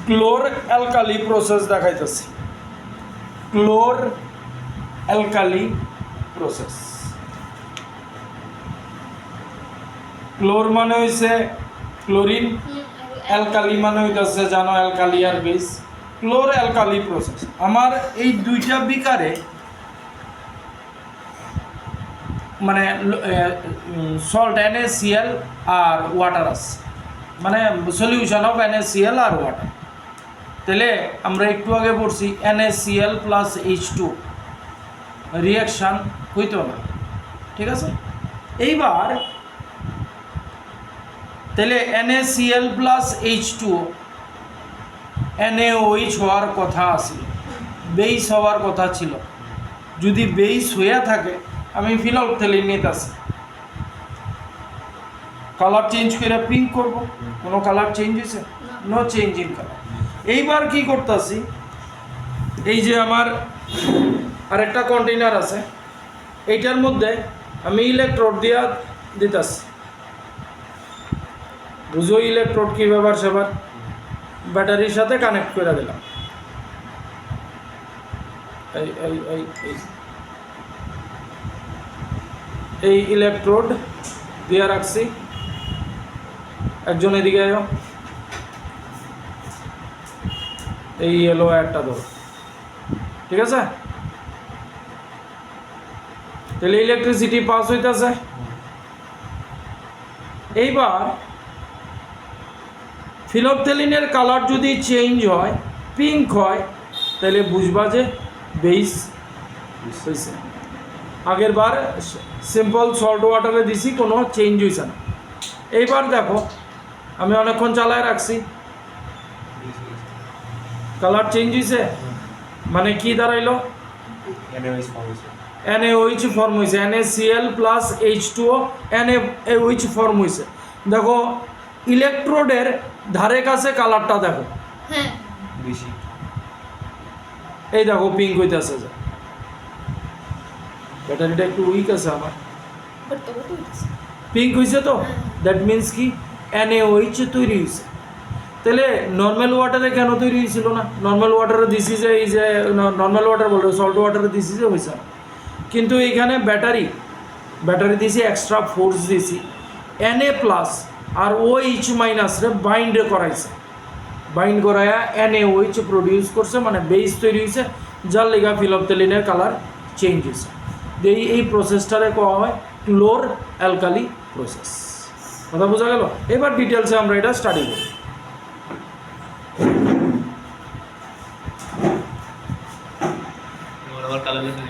ক্লোর alkali process দেখাইতেছি। ক্লোর alkali process. ক্লোর মানে হইছে ক্লোরিন, অ্যালকালি মানে হইতেছে জানো অ্যালকালি আর বেস। Chlor alkali process. আমার এই দুইটা বিকারে মানে সল্ট NaCl আর ওয়াটার আছে, মানে সলিউশন অফ NaCl আর ওয়াটার। তাহলে আমরা একটু আগে পড়ছি NaCl প্লাস H2 রিয়াকশান হইতো না, ঠিক আছে। এইবার তাহলে NaCl প্লাস H2 NaOH হওয়ার কথা আছে, বেস হওয়ার কথা ছিল। যদি বেস হইয়া থাকে আমি ফিনলফথেলিন নিতেছি, কালার চেঞ্জ করে পিঙ্ক করব, কোনো কালার চেঞ্জ হয়েছে? No change in colour. এইবার কি করতেছি, এই যে আমার আরেকটা কন্টেইনার আছে, এইটার মধ্যে আমি ইলেকট্রোড দিয়া দিতেছি। বুঝো ইলেকট্রোড কী ব্যাপার সেবার, ব্যাটারির সাথে কানেক্ট করে দিলাম। এই এই এই এই ইলেকট্রোড দিয়ে রাখছি। একজন এদিকে আয়ো, এই এলো একটা ধর, ঠিক আছে। তাহলে ইলেকট্রিসিটি পাস হইতেছে। এইবার ফিনলফথেলিনের কালার যদি চেঞ্জ হয়, পিঙ্ক হয়, তাহলে বুঝবা যে বেস হয়েছে। আগের বার সিম্পল সল্ট ওয়াটারে দিছি, কোনো চেঞ্জ হয়েছে না। এইবার দেখো আমি অনেকক্ষণ চালায় রাখছি, কালার চেঞ্জ হয়েছে, মানে কি দাঁড়াইলো? NaOH ফর্ম হয়েছে, NaCl plus H2O NaOH form হয়েছে। দেখো ইলেকট্রোডের ধারে কাছে কালারটা দেখো, এই দেখো পিঙ্ক হইতেছে। যে ব্যাটারিটা একটু উইক আছে আমার, পিঙ্ক হয়েছে তো, দ্যাট মিন্স কি NaOH তৈরি হয়েছে। তাহলে নর্মাল ওয়াটারে কেন তৈরি হয়েছিল না? নর্মাল ওয়াটারে দিছি যে, এই যে নর্মাল ওয়াটার বলতে সল্ট ওয়াটারে দিছি যে হয়েছে না, কিন্তু এইখানে ব্যাটারি দিছি, এক্সট্রা ফোর্স দিছি, Na প্লাস আর OH মাইনাসরে বাইন্ড করাইছে, বাইন্ড করায়া NaOH প্রডিউস করছে, মানে বেস তৈরি হয়েছে, যার লেগা ফিনলফথেলিনের কালার চেঞ্জ হয়েছে। এই প্রসেসটারে কওয়া হয় ক্লোর অ্যালকালি প্রসেস। কথা বোঝা গেল? এবার ডিটেলসে আমরা এটা স্টাডি করি। কালার